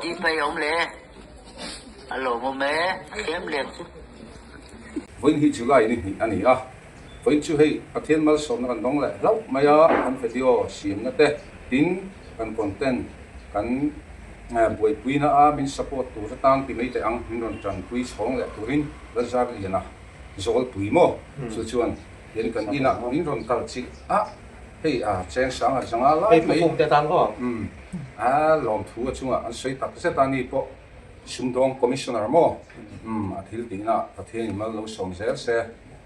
đi về ông lẽ alo một mẹ em liền với hi chú lại đi anh ấy à với chú hay thiên mal sống nó còn đông lại lâu mà anh phải điều xiêm nó thế tin cần content cần buổi quý na mình support tu ra tang thì mấy cái anh mình còn chẳng quý sống lại tu rin ra ra liền à rồi quý mò chú chuan hiện cần đi nào mình còn cần chỉ hey chén sáng à sáng lại mấy phụng tê tan có lòng thu ở chung anh xây tập sẽ tani po xung đột commissioner mò thiếu tí na thì mà lâu sống sẽ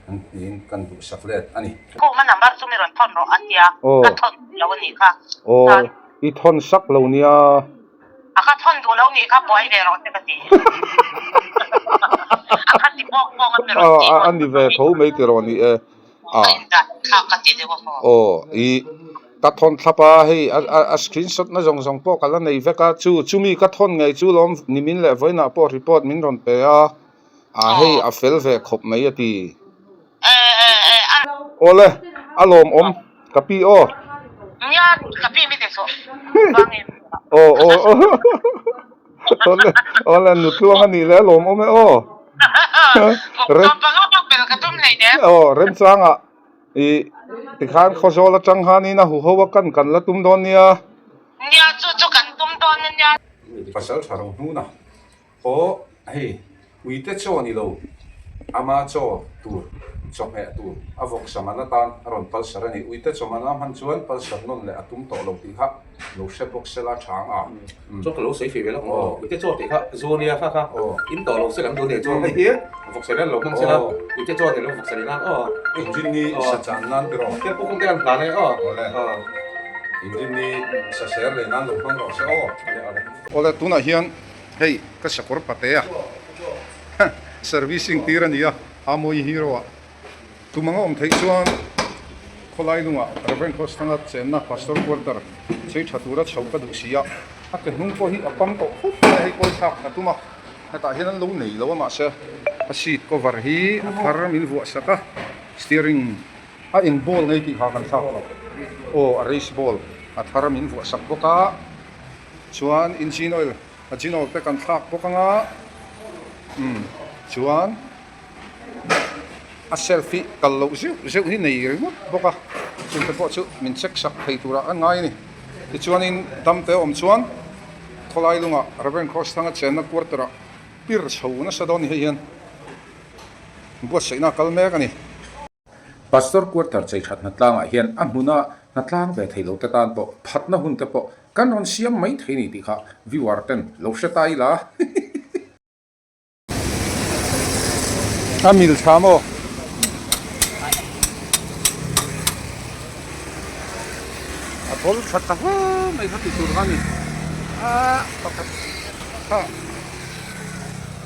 anh tin cần đủ sắp lệ anh cô mà nằm bắt chúng mình còn thon rồi anh ya cái thon lâu này cả ít thon sắc lâu nia cái thon đủ lâu này cả bói về rồi cái gì cái gì bong bong anh về anh đi về thấu mấy tiền rồi nè cái gì đấy ý cái thon thapa hay screenshot nó rong po cái này về cái chú mi cái thon ngày chú lom nimin lệ với na po report min ron pe hay fail về khop mấy thì ole alom kapi nha kapi mi thế số ole nút luang anh lệ lom rem sang thì khán khó gió là chẳng hạn na hu hova kan là tum don nia nha chú cần tum don nha pasal sarong nu na hey uite cho ni lo ama cho tu cho me tu avok samana tan aron pal sarani uite cho mana han chuan pal sarnon le atum to lo ti kha lo she box sela thang cho cái lỗ sấy phì về lắm uite cho thì khác zonia khác in tổ lỗ sẽ làm đồ để cho cái hiếc vọc sấy lỗ không sẽ làm uite cho thì lỗ vọc sấy lan engine ni sa chan nan pero cái phụng tê tan này engine ni sa ser le nan lo khang ro se ole tu na hian hey ka sakor patea servicing tirania amoi hero tumanga thei chuan kholai lunga reverend costanga chenna pastor quarter chei thatura chhauka dusia ke hnung po hi apam to hei koi thak atuma ta hian lo nei lo ma se a seat cover hi athar min vu saka steering in ball nei ti ha kan thak a race ball athar min vu sak boka chuan engine oil pe kan thak bokanga chuan a selfie kallo zeu hi nei ri boka chun te po chu min check sak thei tura an ngai ni ti chuan in damte chuan tholai lunga reverend cross thanga chenna quartera pir chhouna sadon hi hian bo seina kalme kani pastor quarter chei that na tlanga hian a hmuna na tlang ve theilo te tan po phatna hun te po kan on siam mai theini ti kha viewer ten lo shetai la amil thamo bol thatta mai thati turgani pakat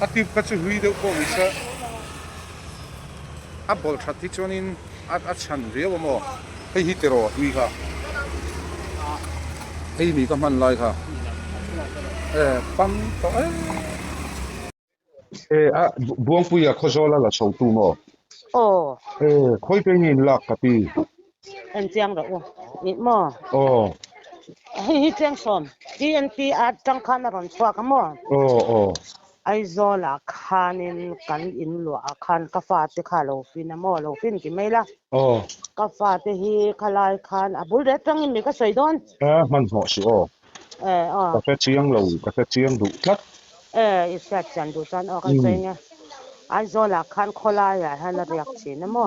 atip ka chu hui de ko misa bol thati chonin chan riaw mo hei hitero hui kha hei mi ka man lai kha pam to buông pui khozola la chou tu mo khoi pe nin lak kapi anh chang rồi nít mò hi chang som TNT at chang khan ron chwa ka mo ai zo la khanin kan in lo khan ka fa te kha lo fin mo lo fin ki mai la ka fa te hi khalai khan abul de tang in mi ka soi don man mo si ka fe chiang lo ka fe chiang du tlat isa chan du chan ka sai nga ai zo la khan khola ya han riak chi na mo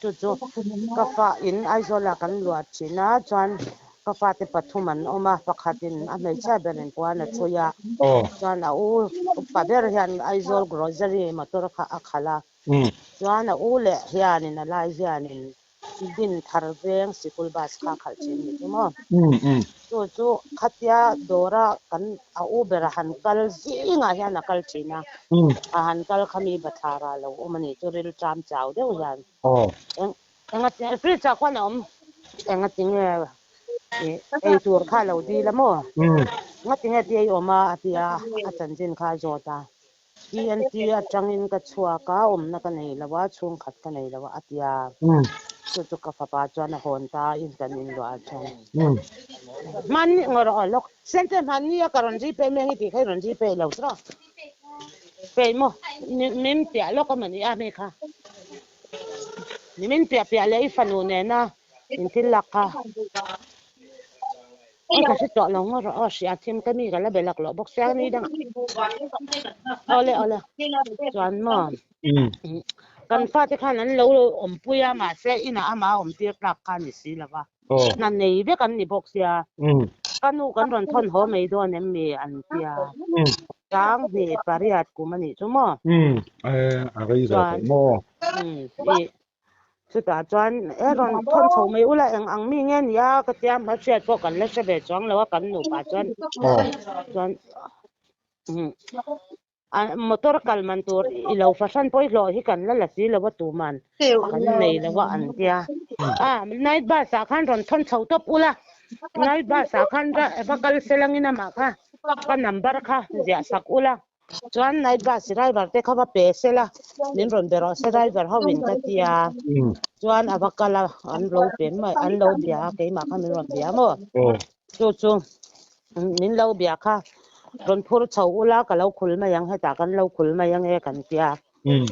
chu ka fa in ai zo la kan luat chi na chan ka fa te pathuman oma pakhatin a mei cha benen kwa na choya chan pa ber hian ai zo grocery motor kha akhala chan le hian in lai hian in din thar veng sikul bas kha khal chin ni mo chu khatia dora kan ber han kal zinga hian akal china han kal khami bathara lo omani churil cham chaw deuh yan enga free cha kwan enga tinge tur kha lo di lamo nga tinge ti oma atia a chanjin kha jota TNT atangin ka chua ka na ka nei lawa chung khat ka nei lawa atia chu ka fa pa chuan a hon ta in kan in lo a chang man ngor o lok sente man ni ka ron ji pe mengi ti khai ron ji pe lo tra pe mo mim ti a lok man ya me kha ni min pia pia le i fanu ne na in til laka ai ka se to lo ngor o sia tim ka mi ka la belak lo bok sia ni dang ole ole chuan mo kan fa te khan an lo om puya ma se ina ama om tir tak kan ni si lawa nan nei ve kan ni bok sia kanu kan ron thon ho mei do nem mi an tia tang ni pariat ku mani chu mo a gai ra chuan mo i chu ta chuan e ron thon chho mei ula ang mi nge nia ka tiam ma chet po kan le se be chong lawa kan nu pa chuan chuan motor kalman tur ilo fashion poi lo hi kan la si lo tu man kan nei lo wa an tia night ba sa khan ron thon chho top ula night ba sa khan ra bakal selangina ma kha ka number kha ja sak ula chuan night ba si driver te kha ba pe sela nin ron bero se driver ho win ka tia chuan abakala an lo pen mai an lo bia ke ma kha min ron bia mo chu nin lo bia kha ron phur chho ula ka lo khul ma yang heta kan lo khul ma yang e kan tia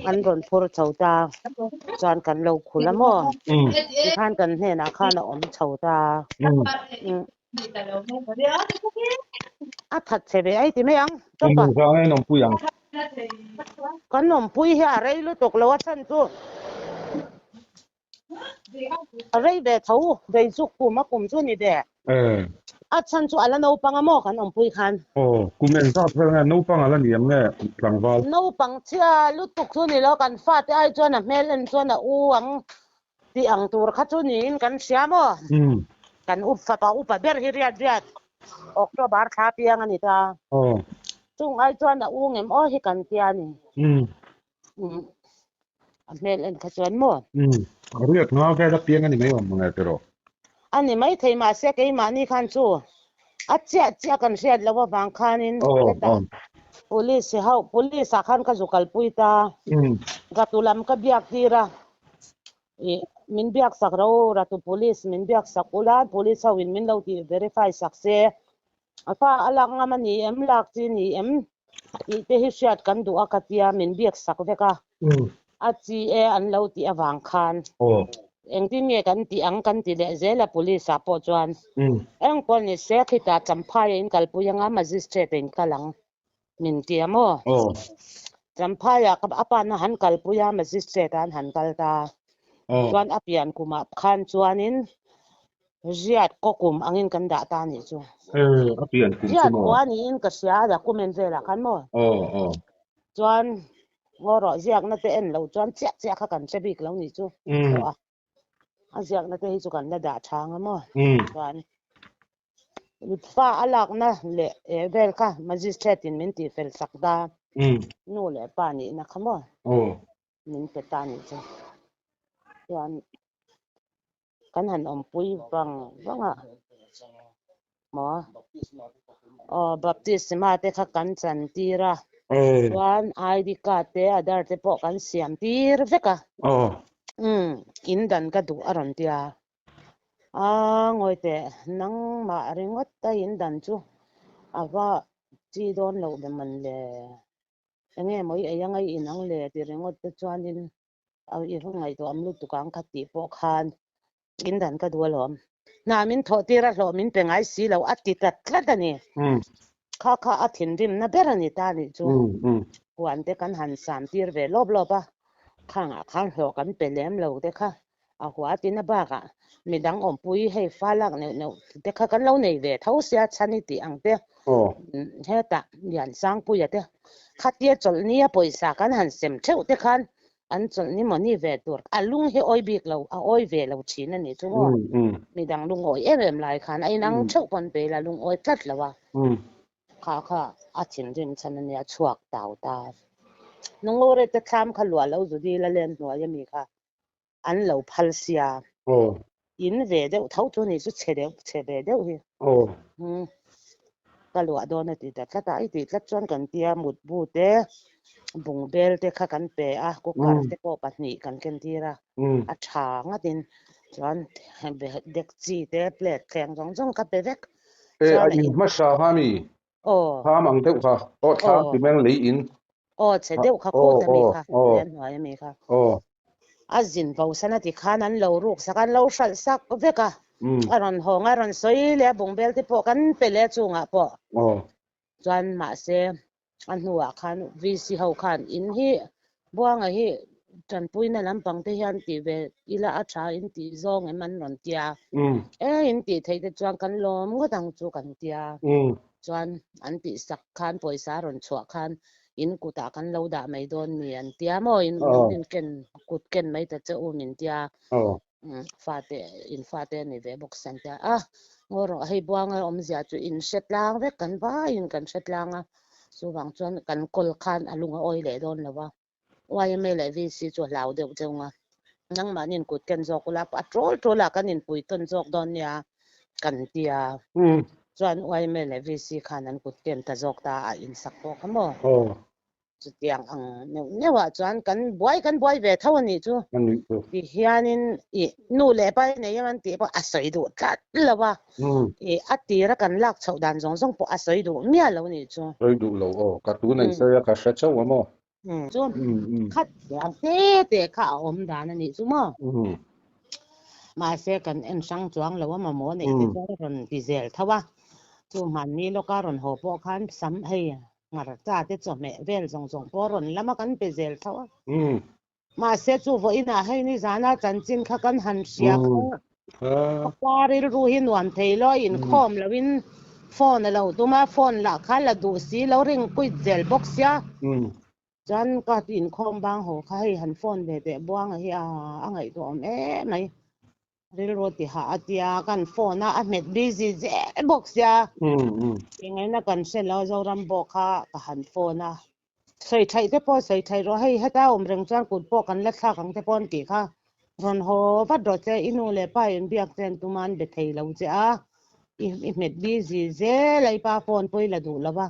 an ron phur chho ta chuan kan lo khul mo ti khan kan hne na khan om chho ta a that che be ai ti me yang to pa ra ai nong pu yang kan nom pui hi a rei lu tok lo a chan chu a rei be tho be chu ku ma kum chu ni de a chan chu ala no panga mo kan om pui khan kumen sa thang no pang ala niam nge tlangwal no pang chia lu tuk chu ni lo kan fa te ai chuan a mel en chuan a u ang ti ang tur kha chu ni in kan sia mo kan up fa pa up ber hi riat riat October tha piang ani ta chung ai chuan a u ngem o hi kan tia ni a mel en kha chuan mo riat nga ka da piang ani mai om nge pero ani mai thei ma se ke ma ni khan chu a chia kan riat lo wa wang khanin police hau police a khan ka zukal puita gatulam ka biak tira min biak sak ro ratu police min biak sakula police hawin min lo ti verify sakse apa alak nga mani em lak chi ni em i te hi shiat kan du akatia min biak sak veka a chi e an lo ti awang khan eng ti nge kan ti ang kan ti le zela police a po chuan eng pon ni se khita champhai in kalpuyanga magistrate in kalang min tiamo champhai a apa na han kalpuya magistrate an han kalta chuan apian kuma khan chuanin riat ko kum angin kan da ta ni chu apian kum riat ko ani in ka sia da kumen vela kan mo chuan ngoro ziak na te en lo chuan chia kha kan chebik lo ni chu a ziak na te hi chu kan la da thang mo chuan fa alak na le vel kha magistrate in min ti fel sakda nu le pa ni na khamo min pe ta ni chu chuan kan han om pui wanga mo baptisma te kha kan chan tira chuan ID card te adar te po kan siam tir veka in dan ka du aron tia ngoi te nang ma ringot ta in dan chu awa chi don lo be man le enge moi ayang ai inang le ti ringot te chuanin i ngai to amlu tukang khati po khan in dan ka du lom na min tho tira lo min pe ngai si lo ati ta tladani kha athin rim na berani ta ni chu wan te kan han sam tir ve lob loba khang ho kan pe lem lo te kha a hua ti na ba ka midang om pui hei falak ne te kha kan lo nei ve thau sia chani ti ang te heta yan sang pui ate khatia chol nia poisa kan han sem theu te khan an chol ni moni ve tur alung he oi bik lo a oi ve lo chin ani chu midang lung oi em lai khan ai nang theu pon pe la lung oi tlat lawa kha a chin rim chan ania chuak taw ta nongore te tham kha lwa lo zu di la len no ya mi kha an lo phal sia in ve de thau tu ni chu che be de hi ก็หลวดโดนติดแต่ตาอีติดชวนกันเตียหมุดบูเตบุงเบลเตข้ากันเปะกูการเตโปปัตนีกันกันทีละฉางดินจวนเด็กจีเตเปลดแข่งจงกับเด็กอันนี้มาชาฮามีฮามังเด็กค่ะโอ้ทางที่แม่งลีอินเสด็จข้าพูดจะมีค่ะเรียนหัวจะมีค่ะจินเบาสนาติขานั้นเราลูกสักกันเราสักเวกะรอนหงรอนสวยเลยบุงเบลที่พอกันเปเลยจุงอ่ะพอจวนมาเสอันหัวขันวิสิเขาขันอินฮีบัวงะฮีจันปุยนั่นลำปังที่ยันตีเวอีละอาชาอินตีซองมันรอนเตียอินตีไทยจะจวนกันลมก็ตั้งจูกันเตียจวนอันตีสักขันปอยสารอนชัวขันอินกูตากันเราด่าไม่โดนเมียนเตียมอินเก่นกุดเก่นไม่แต่จะอุ่นเตียฟาเตนี่เวบอกสันเตียงอให้บัวงะอมเสียจูอินเช็ดล้างเวกันว่าอินกันเช็ดล้างส่วนจวนกันกลคันอลุงอ้อยเลยโดนแล้วว่ายังไม่เลยวิสิจวนเหล่าเดียวจังนั่งมานินกุดกันจอกลับอัดโจละกันนินปุยต้นจอกโดนเนี่ยกันเตียจวนว่ายังไม่เลยวิสิขันนั้นกุดเต็มตะจอกตาอินสักพอขโมจุดเตียงเนี่ยว่าจวนกันบ่อยเวทเท่านี้จูที่เฮียนินนู่เลยไปเนี่ยมันตีปะอาศัยดูจัดแล้วว่าอัดตีแล้วกันลักชาวดันจงปะอาศัยดูเนี่ยแล้วนี่จูอาศัยดูแล้วการ์ตูนในเสื้อก็เช็ดเช้ามั้งจูคัดอย่างเตะข้าวอมดานั่นนี่จูมั้งมาเสกันเอ็นช่างจวงแล้วว่ามาโมเนี่ยที่จะรอนดีเซลเท่าว่าจูมันนี่แล้วก็รอนหัวพวกขันซ้ำให้งาจ้าที่จอมเวลจงปอรอนแล้วมากันไปเซลเท่ามาเสจูว่าอินาให้นี่จานาจันจินข้ากันหันเสียข้าปาริรู้หินวันเทลอินคอมแล้ววินฟอนเราตัวมาฟอนละข้าละดูสิแล้วริงกุยเซลบ็อกซ์ยาจันก็อินคอมบางหัวข้าให้หันฟอนเด็ดบ้างไอ้ไงตัวไม่ริรู้ที่หาที่กันฟอนนะเม็ดบิซีเซลบ็อกซ์ยายังไงนะกันเสร็จแล้วเรารำบอกข้าหันฟอนนะใส่ไทยแต่พอใส่ไทยเราให้เต้าเรื่องจ้างกุดพอกันเล็กข้าขังแต่พอนกี่ข้ารอนหัววัดรถเจอินูเล่ไปอินเบียกเจนตุมันเบ็ดไทยเราจ้าอีเม็ดบิซีเซลไอ้ป้าฟอนไปละดูแล้วว่า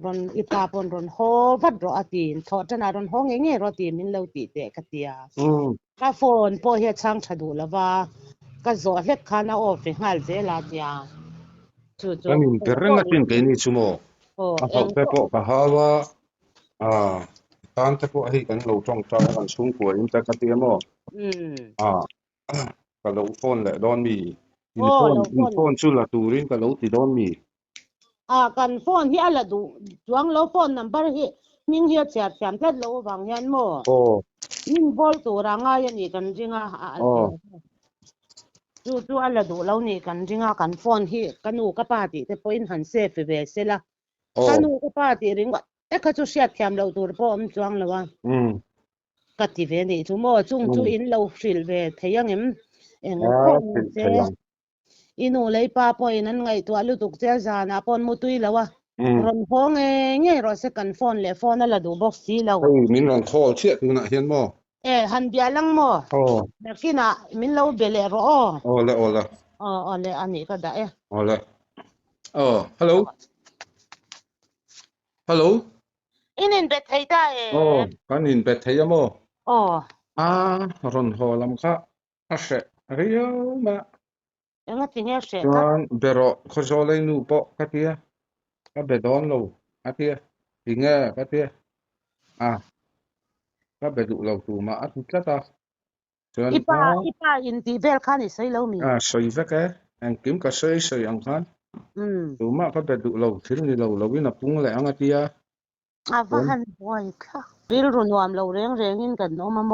รอนอีป้าฟอนรอนหัววัดรถอตีนทอดจะน่ารอนหัวเงี้ยรถตีนมินเราตีเตะกะเตียข้าฟอนพอเฮ็ดช่างฉดูแล้วว่าก็จอดเล็กข้านาออฟฟิศหาเจลาเดียจู่ๆนี่เป็นเรื่องที่เป็นนี่ชั่วโมงเขาไปพบกับฮาวาตอนที่พวกให้กันเราจ้องใจกันสูงกว่าอินเตอร์กันเตียมก็เราฟอนแหละโดนมีอินฟอนสุดละตูรินก็เราติดโดนมีกันฟอนที่อะไรดูจวงเราฟอนนัมเบอร์ที่นิ่งเฮียเสียแต่เราบางยันโมนิ่งบอลตัวร่างกายนี่กันจริงจู่อะไรดูเรานี่กันจริงกันฟอนที่กันนูกับปาติแต่พออินหันเซฟเวสละกันนูกับปาติริงว่าก็จะเสียแถมเราตัวพ่อมจวงแล้วว่ากัดที่เวนี่จู่โมจู่อินเราฟิลเวทยังพ่อเจอินูเลยป้าพอยนั้นไงตัวลูกตุกเจ้าจานาปอนมุตุยแล้วว่ารอนห้องเงี้ยรอสักกันฟอนเลยฟอนนั่นแหละดูบ็อกซี่แล้วมินลองคอเชื่อคือน่ะเห็นบ่หันเบียลังมั้งแต่กินมินเราเบลล์แล้วเลยอันนี้ก็ได้แล้วฮัลโหลอินินเบ็ดไทยได้กันอินเบ็ดไทยมั้งรอนหอลำค่ะเสร็จเรียวมายังไงที่เนี่ยเสร็จจวนเบรอขจรเลยนูปะกัตยาก็เบดอนโลกัตยาทิงเงอกัตยาก็เบดุเราตัวมาอัดกันตาจวนอีป้าอินทีเบลคันนี่ใส่เรามีใส่สักอันกิมก็ใส่อังคันตัวมาก็เบดุเราที่นี่เราวินาปุ่งเลยอังกัตยาว่าหันบ่อยค่ะวิลรุนวามเราเร่งอินกันน้องมาโม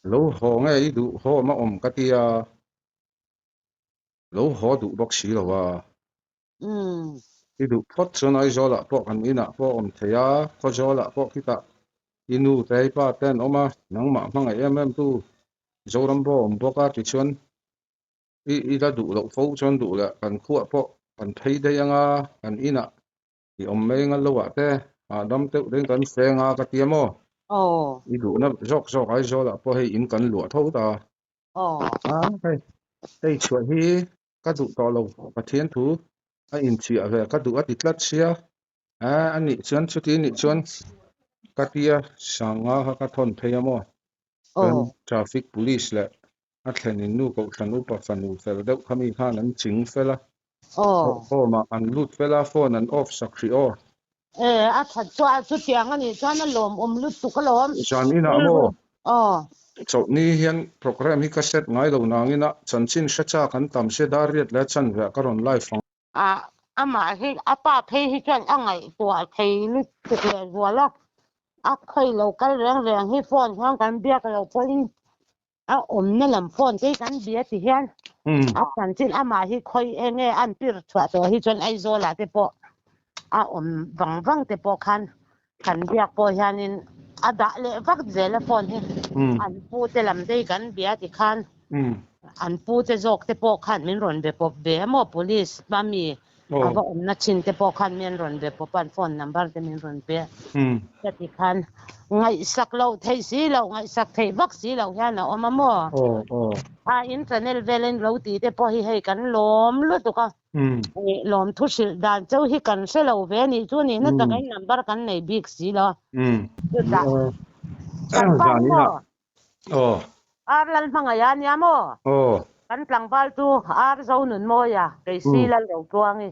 เราห้องไอ้ดูห้องมากัตยาเราหอดูบ็อกซี่แล้วว่าที่ดูพอดชนไอจอละพวกอันนี้นะพวกเทียก็จอละพวกที่ตาอินูใจป้าเต้นออกมาหนังหมาพังไอ้ตู้จอรัมโบพวกที่ชนอีตาดูเราฟูชนดูละกันขั้วพวกกันไทยได้ยังกันอีน่ะที่ไม่งั้นเราว่าแต่ดำเต้าเรื่องกันเสียงกระเทียมอีดูนะจอกไอจอละพวกให้อินกันหลวดเท่าตาได้ช่วยให้ก็ดูต่อเราประเทศถูไอ้อินเสียเลยก็ดูว่าติดลัดเสีย อันนี้ชวนชุดนี้ชวนกัตยาสังหากัทอนเพย์มั่วเป็น traffic police แหละอัตเลนินูก็ฉันอุปสรรคเฟลเด็กขมิ้นข้านั้นจิงเฟลโอ้มาอันลุดเฟลโฟนันออฟสักทีโอถ้าชัวชุดเสียงอันนี้ชัวนั่นลมลุดตุกลมจานนี้นะโมอ๋อจบนี้เห็นโปรแกรมฮิกาเซตไงเรานางนี้นะฉันชินเชจ้ากันตามเสดารีดและฉันเวกรอนไลฟ์ฟังอามาให้ป้าเพย์ให้ฉันไงตัวเพย์ลุดตุกเลยหัวละเคยเรากันแรงให้ฟอนข้างกันเบียกเราพอดีนั่นแหละฟอนใช้กันเบียที่เห็นฉันชินมาให้คอยเองอันปีร์ชัวตัวให้จนไอโซล่าเตปวังเตปคันเบียกพอเห็นด่าเลยฟักเจลฟอนให้อันพูดจะลำได้กันเบียที่คันอันพูดจะจกเตปคันมินรอนเบปเบียมอ police มามีว่านักชินเตปคันมินรอนเบปปันฟอนนัมเบอร์เตมินรอนเบียจะที่คันไงสักเราเทสีเราไงสักเทวักสีเราเห็นนะอมาโม่อินเทอร์เน็ตเวลนเราตีเตปให้กันล้มลุตุก็ล้มทุสิดานเจ้าให้กันเสเราเวนี่ตัวนี้นั่นตะไคร้นัมเบอร์กันในบิ๊กสีละจุดละกันบ้านโม่ลันพังยานยาโม่กันกลางบ้านตัวเจ้าหนุนโม่ยาไก่สีละเราตัวงี้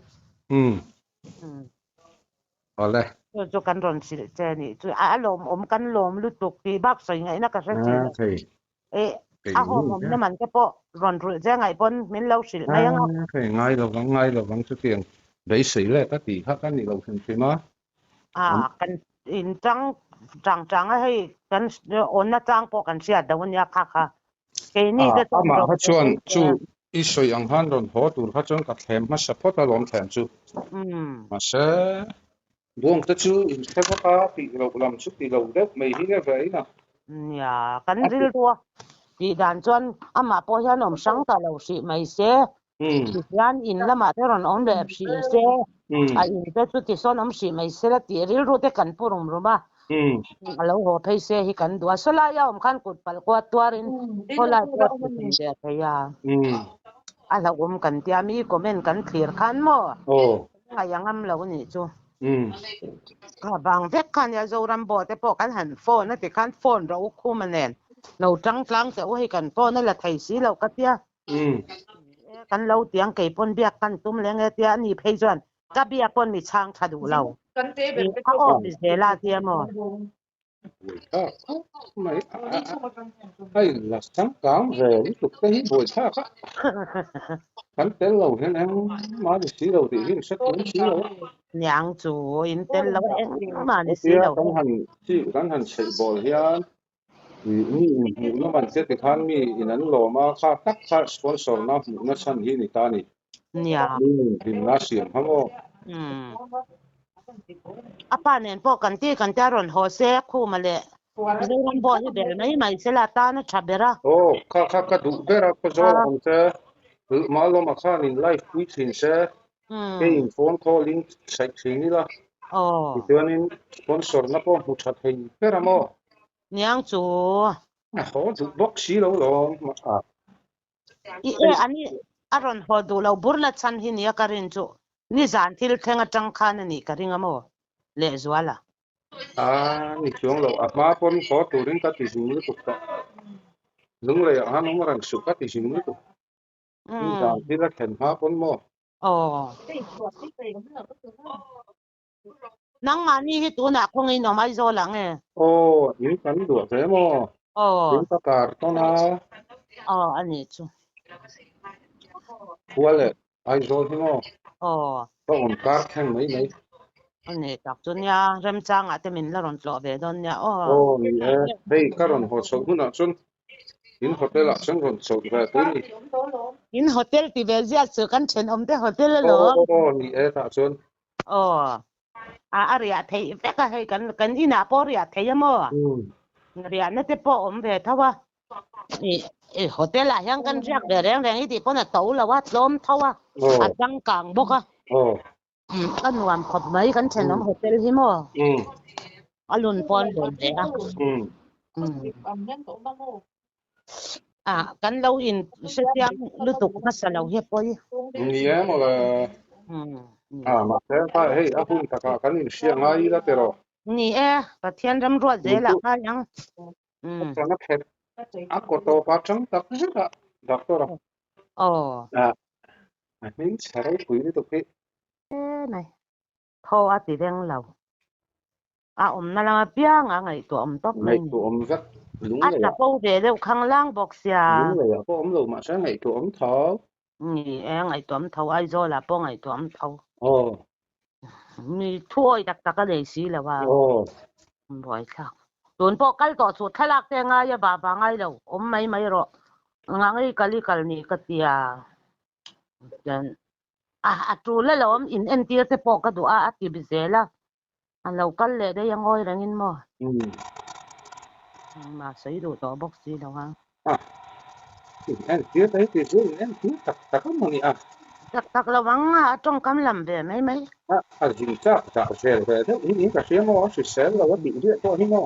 เอาเลยจุกันรอนสิเจนี่จุลมกันลมลุตุกที่บักใส่ไงนักการเจนี่หอมน้ำมันก็ปอรอนรุ่ยจะไงปนมิ้นเล่าสิไงยังไงเราวังสุดเตียงได้สิเลยก็ตีข้ากันนี่เราถึงใช่ไหมกันอินจังให้กันโอนน่าจังปอกันเสียดวันยาค่ะแค่นี้ก็ต้องมาชวนจูอีสวยอังฮันรอนหัวตูเขาจนกับแถมมาสปอตลมแถมจูมาเสดวงตะจูอินเทอร์ก็ตีเราลำชุดตีเราเด็กไม่หิ้งอะไรนะเนี่ยกันริลตัวตีด่านจวนมาพอเห็นอมสังตาเราสิไม่เสียยันอินละมาเท่านั้นอมแบบสิเสียอินเป็นสุดที่สอนอมสิไม่เสียตีริลรู้แต่กันพูดรู้ป่ะเราหัวเพย์เสียให้กันตัวสลายอมขันกุดปัลกวาดตัวรินพอไล่ตัวเป็นเสียไปยาเราอมกันที่มีคอมเมนต์กันเคลียร์ขันมั้งยังงั้นเราเนี่ยจูบางเด็กขันยาโจรำบอแต่พอกันหันโฟนนั่นแต่ขันโฟนเราคู่มันแน่นเราจังแต่ว่าให้กันโฟนนั่นแหละไทยสีเราก็เตี้ยกันเราเตียงไก่ปนเบียกกันตุ้มเลี้ยงเตี้ยนี่เพย์จวนก็เบียกปนมีช่างขัดดูเราเขาออกมีเสลาเตี้ยมั้งไม่ให้หลักสังกังเรื่องตุกเตหิบวยท่าค่ะกันเตลเราเนี่ยนะมาดิสีเราดิหินสักคนสีเรายังจูอินเตลเราเองมาดิสีเรากันหันใช้บอลเฮียนี่มันเสร็จทันมีอินันโลมาค่าตักค่าสปอนเซอร์นะนั่นฉันที่นี่ตานี่เนี่ยดินน่าเสียงทั้งหมดป้าเนี่ยพวกกันที่กันจะรอนหัวเสียคู่มาเลยเรื่องบอลที่เบลไม่เสลาตานะชับเบระข้าดูเบระก็จะอันเซ่มาลงมาข้านินไลฟ์คุยสินเซ่เองโฟนคอลลิงใช้สิ่งนี้ละอีกตัวนึงสปอนเซอร์นะพ่อผู้ชัดให้เบระมั้งยังจูเขาดูบ็อกซี่แล้วหรออันนี้รอนหัวดูเราบุรนัดสันหินยาการินจูนี่จานที่เราแข่งจังขันนี่การิงมั้งเลสวาล่ะนี่ช่วงเรามาปนขอตัวริงกัดที่สิ่งนี้ตุกตะลุงเลยน้องมารังสุกัดที่สิ่งนี้ตุกนี่จานที่เราแข่งมาปนมั้งนังมันนี่ที่ตัวหนักคงอินออกมาโซหลังนี่กันดูใช่มั้งนี่ตะการต้นนะอันนี้จูหัวเลยไอโซใช่มั้งต้องการแข่งไหมอันนี้จากจุนยาเริ่มจ้างแต่มินละรอนตัวเบดอนยานี่เฮ้ยการอนหัวสกุลนะจุนอินโฮเทลละฉันรอนสกุลแบบนี้อินโฮเทลที่เบลเซียสกันเช่นแต่โฮเทลเลยเหรอนี่ถ้าจุนเรียเทียบก็ให้กันอินาพอเรียเทียมั้งเรียนั่นแต่พอเบเท่าว่าโฮเทลละยังกันเรียกเรื่องอีที่พอน่ะโตแล้วว่าล้มเท่าว่าจังกลางบกก็นวมขบไม่กันเช่นน้ำโฮเทลที่มั้งลุนปอนโดนเลยกันเราอินเสียงฤดูกาลเราเฮียปอยนี่มั้งเลย mà thế phải hey à hun taka kan in sia ngai la pero นี่เอ๊ะประเทศรำรวจเจ mun ละ tu ก็ยังอืม kana phet a ko to pa chang tak ka doctor โอ้ à min sarai pui ni to ke เอ๊ะไหนโทรอาติเร่งเราอ่ะอมนั่นละมาเปียงอ่ะไงตัวอมตบไม่ ngai นี่ tu om vet lung อาจ le จะ ya ปูเดี๋ยวข้างล่างบอกเสีย lung le ya ko om lo ma sa ngai tu om thau นี่เอ๊ะไงตัวอมเท่าไอ้โซละป้องไงตัวอมเท่า oh มีถ้วยตักตักก็เลยสิแล้วว่า oh บ่อยค่ะโดนพวกกันต่อสุดทะลักแต่งายบาบางไงแล้วอมไม่รองางไอ้กะลิกะนี่ก็เตียจันจูแล้วเราอินเอ็นเตียเสปอกก็ดูติบิเซละอันเรากันเลยได้ยังง่อยแรงอินมั้มาใส่ดูต่อบ็อกซี่แล้วฮะ à en kia đấy thì chứ en kia tak tak mo ni à ตักระวังจงกำลำแบบไม่ à jin cha cha se ve de ni ka se mo su se la wa bi de to ni mo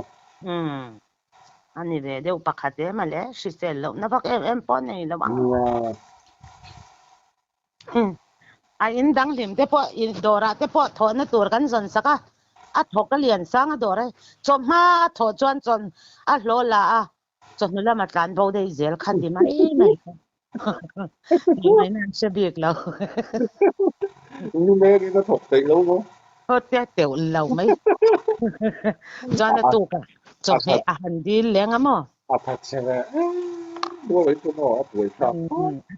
อันนี้เดี๋ยวปักขัดมาแล้วสิเสร็จแล้วนะพักเอ็มป้อนนี่ระวัง อินดังลิมเตปออินดอระเตปอถอนตัวกันจนสักถกเลียนสังดอระจมมาถอจวนจนโลลาจนนู่นละมาการบอกได้เจลคันดีไหมไม่นั่นเสียบีกแล้ว ni me ni nó thuộc tị luôn không โคตรเตี๋ยวเราไหมจวนตุกจนให้อาหารดีเลี้ยงอ่ะมั้ง à thật se ve đua với tôi nó tuổi thọ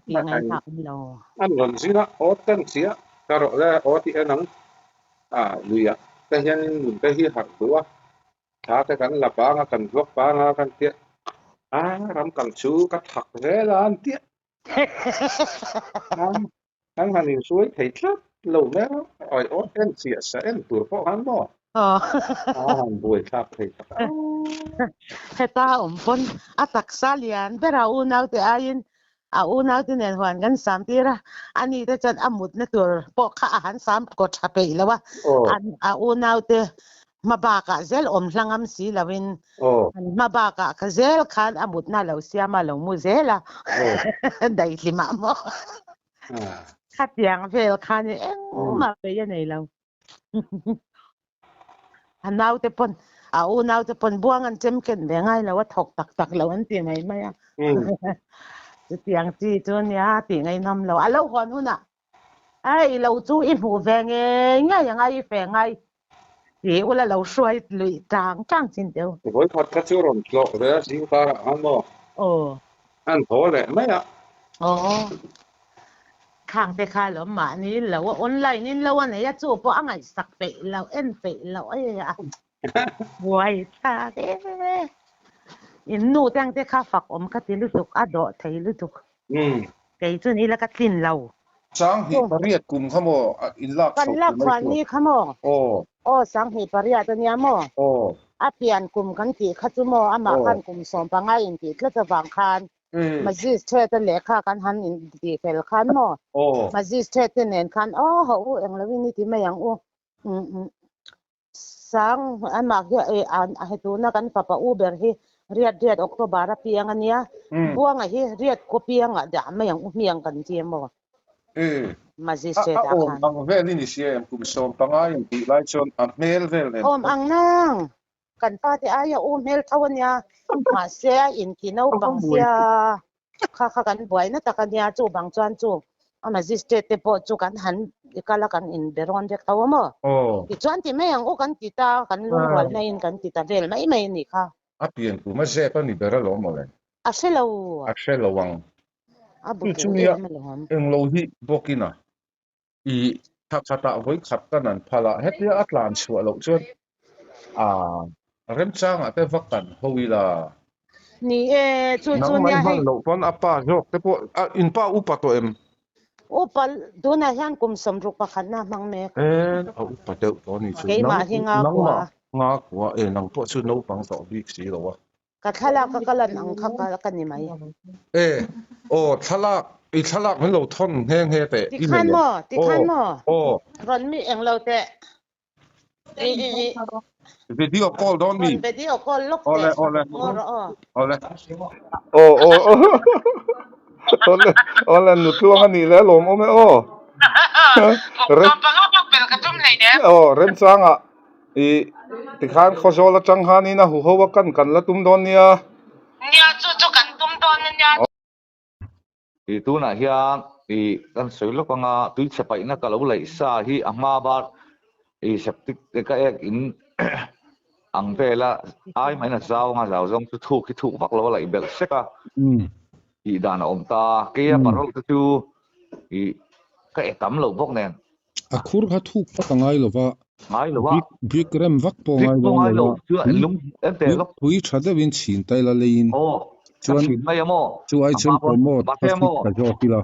ที่ไงทำเรา ăn lần gì đó ở tân gì á cái rồi là ở thì anh nắng à lùi á cái hiện mình cái hiện hạt bữa thà cái cần là ba cần thuốc ba cần tiết à làm cần chú cái thật thế là ăn tiết anh hàng nhìn suối thấy chết lâu nữa ở ở em xỉa sẽ em tuổi phó hắn đó อ๋อ hàng buổi tháp thấy Heta pon atak salian pero unaw ti ayin unaw ti nen huan gan samtira ani te chan amut na tur po kaahan sam ko chape lawa an unaw ti mabaka zel langam si lawin mabaka ka zel kan amut na law siya malaw mo zela dai lima mo katyang fel kan mapayan ay law anaw te pon unaw te pon buangan chemken de ngai lawa thok tak law an ti mai mai tiang chi chun ya ti ngai nam law alo hon huna ai law chu i hu ve nge ngai ngai fe ngai ti ula law shuai lui chang chin deu với thật các chú rồng lộ đấy xin ta ăn mò ăn thổ lệ mấy ạ ข้างไปค่าหรอหมานี่แล้วว่าออนไลน์นี่แล้ววันไหนจะจูบเพราะอะไรสักเปะเราเอ็นเปะเราไอ้บวยท่าเด้อินนูตั้งแต่ข้าฝักอมก็ตีลุตุกดอไทยลุตุกไก่จุนี่แล้วก็ตินเรา sang hi pariat kum khamo in lak กันลักควันนี้ขโมสังหิปริยาตัวนี้โมเปลี่ยนกลุ่มกันกี่ขัดโมมากันกลุ่มสองปังไงอินกี่ก็จะวางคันมาจิสเทตเลขากันหันอินดีเฟลคันโมมาจิสเทตเนนคันโหเอ็งแล้ววินิติไม่ยังสังมาเฮียให้ตัวนักกันปะปะเบอร์ฮีเรียดออกตัวบาร์เปียงอันเนี้ยบัวไงฮีเรียดก็เปียงเดี๋ยวไม่ยังเมียงกันเจียมโมมาจิสเทตคันang vel ni siya kum som pangay ti lai chon ang mel vel ne อังนั่งกันป้าที่อายเมลเท่านี้มาเสียอินกินเอาบังเสียข้ากันบ่อยนะแต่กันยาจูบังจวนจูมาจิสเตตปอจูกันหันอีกแล้วกันอินเบรอนเด็กเท่ามั้งอีจวนที่ไม่ยังกันติตากันลุงวันไม่อินกันติตาเวลไม่นี่ค่ะapien ku ma se pa ni bera lo mo le เชลว akshe lo wang บุกchuya eng lo hi bokina i thakata voi khat kanan phala hetia atlan chua lo chon rem chang ate vakan hoila นี่จู nang เนี่ mai ยให้ han lo pon apa jok te po in pa upa to em ปะดูนะฮันกุมสมรุปขันนะมังเมกupa de to ni chu เกยมาหิงากว่า nga kwa nang po chu no pang so bi si lo wa กัทลากกัลันอังคักกันนี่ไหม thalak i thalak man lo thon heng he te ติขันมอรอนมีเองเราแต่ video call don't me ไปที่ออกลูกเตะole ole nu tuang ani le lom ome re bel ka tum lai ne rem changa i tikhan khozola changhani na hu howa kan la tum don nia nia chu kan tum don nia tu na hian kan soi lo ka nga tui chepai na ka lo lai sa hi ama ba septic ka ek in ang vela ai mai na zau nga zau zong chu thu ki thu bak lo lai bel seka dan om ta ke parol chu ka etam lo bok nen akhur kha thuk pa kangai lova ngai lo wa big rem vak po ngai lo lo chu lum em te lo thui thada win chin tai la lein chuan mai mo chu ai chen promote ba pa te mo ka jo tila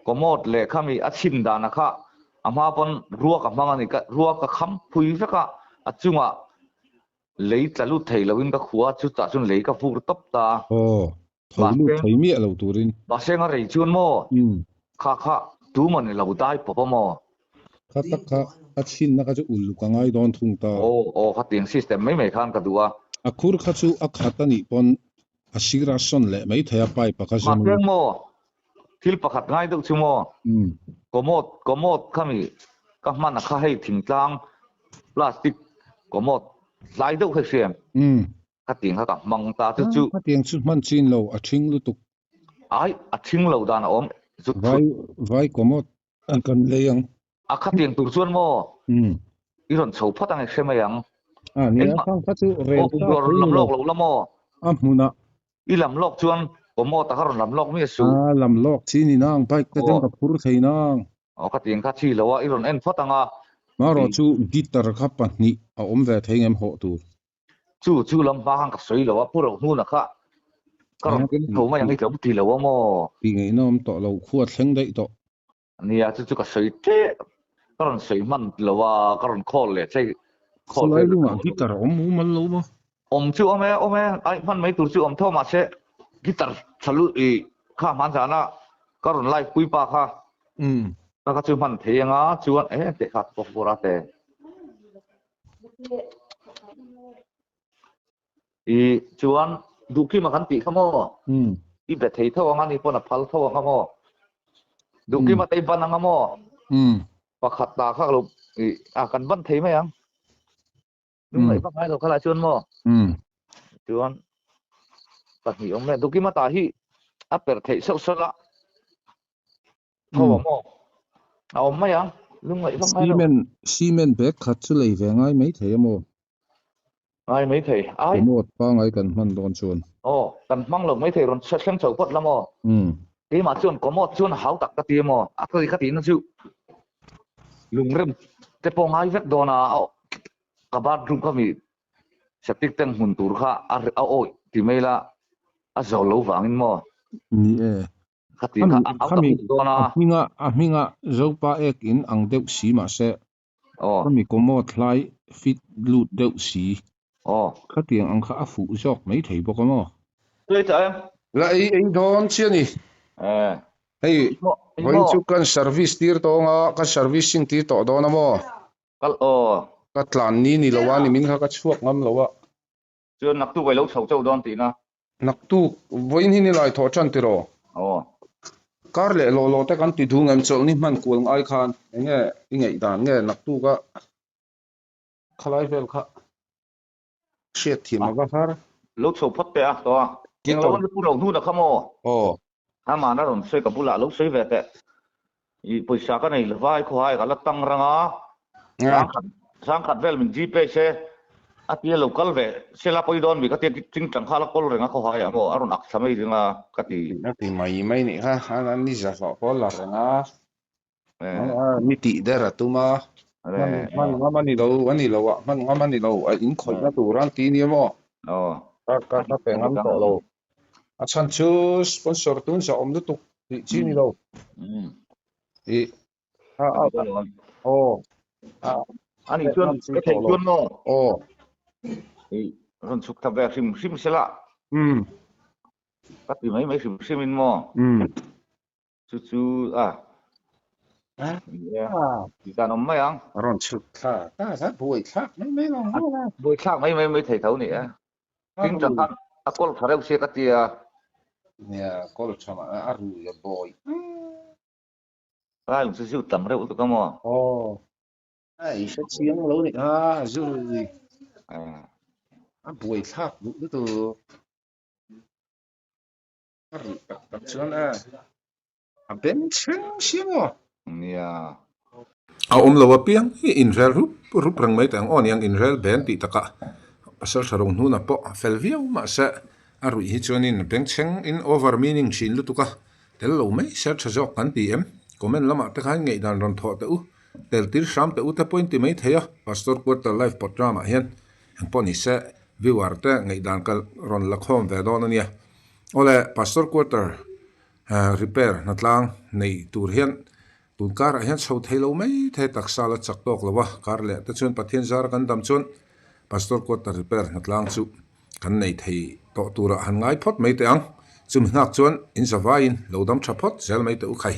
komot le khami achin dana kha ama pon ruak amanga ni ka ruak ka kham phui saka achunga lei tlalu theilawin ka khuwa chu ta chun lei ka fur top ta tholu thaimi alo turin ba senga rei chun mo kha tu man lo dai popo mo kha tak kha achin na ka chu ul ka ngai don thung ta kha ting system mai khan ka duwa akhur kha chu akhatani pon asigra son le mai thaya pai pa ka ma janu teng mo thil pakhat ngai deuh chu mo komot khami ka man kha hei thingtlang plastic komot lai deuh he siam ka ting ka mang ta chu ka tiang chu man chin lo a thing lu tuk ai a thing lo dan om chu vai komot an kan leyang a kha tiang tur chuan mo iron chho phatang e semayang ni a thang kha chu ren ta lam lok lo lamo a hmuna i lam lok chuan komot ta karon lam lok mi su lam lok chi ni nang bike ta den ka phur thei nang ka tiang kha chi lo wa iron en phatanga maro chu guitar kha pa ni a om ve thengem ho tur chu lam ba hang ka soi lo wa puro nu na kha karon kin tho ma yang i tlom ti lo wa mo pi ngei nom to lo khuat thleng dei to nia chu ka soi te karon soi man lo wa karon khol le chei khol ai lu ma guitar om mu man lo ma chu ome ai man mai tur chu om tho ma se guitar chalu kha man jana karon lai pui pa kha ka chu man theyanga chuan te kha pokora te chuan duki ma kan ti khamo i be thei tho nga ni pona phal tho nga mo duki ma tei ban nga mo pakhat ta kha lo kan ban thei ma yang nung mai ba ngai lo khala chuan mo chuan ta hi om le duki ma ta hi a per thei so so la tho mo om ma yang nung mai ba ngai lo cement bag khat chu lei ve ngai mai thei mo ai mấy thầy ai một ba ngày cần man don chuan cần mang lồng mấy thầy rồi sẽ xem chầu quất lắm mò cái mà chuan có một chuan háo tặc cái tiền mò cái tiền nó chịu lùng rem cái phong ai vết đồ na các bạn trung có mi sẽ tích tên hùn tur kha ôi thì mấy là giàu lâu vàng in mò cái tiền áo tặc đồ na minga zopa ek in ang deuh si ma se mi có một lai fit lut deuh si khá tiền ăn khá phụ giọt mấy thầy bọc mà đây cho em lại anh đón chưa nhỉ hey với chú cần service tier to nga cái servicing tier to đó namo cái plan ni lawa ni min cái chuộc ngam lawa chưa nặc tu vậy lâu sầu châu đón tí na nặc tu với ni lại thọ chân tiro car lệ lo te kan ti thu ngam chol ni man kuang ai khan nghe dan nghe nặc tu ka khalai vel kha shit thì mà có phá lúc sầu phất te to nhưng lâu nó puro nu na khamo mà nó rồi xây cả bula lúc xây về te i paisa ka nei vai kho hai ka la tang ranga sang khat vel min gp se atia local ve se la poi don bi ka te ting tang khala kol renga kho hai amo aron ak samai ringa ka ti na ti mai ni ha an ni za so ko la renga mi ti dera tuma man ngamani lo man ngamani lo in khoi na turan ti ni mo ka pe ngam to lo a chan chu sponsor tun sa om tu chi ni lo ani chuan cái thầy chuan no ron suk ta ve sim sela ka ti mai sim in mo chu thì ta nó mấy ăn ron chuk tha ta buổi khác mấy lo buổi khác mấy thầy thấu nè kinh chẳng hạn col phải đâu xe cái tia nè col chama aru ya boy ai cũng siêu tầm đâu tụi con mò ai sẽ chiang lâu này rồi buổi thác vụ từ tập chuan bên chừng xiang ya lo piang Israel rup rang mai tang on yang Israel ben ti taka pasal sarong nu na po felvio ma sa arui hi chuanin beng cheng in over meaning shin lu tuka tel lo mai ser chajok kan ti em comment lama te khan ngei dan ron tho te u tel tir sham te u te point ti mai theya pastor quarter live pot drama hian ang poni se viewer te ngei dan kal ron la khom ve don ania ole pastor quarter repair natlang nei tur hian tun kar hian chho theilo mai the taksa la chak tok lawa kar le te chun pathian zar kan dam chun pastor quarter repair natlang chu kan nei thei to tura han ngai phot mai te ang chum hnak chuan in zawain lodam thapot zel mai te u khai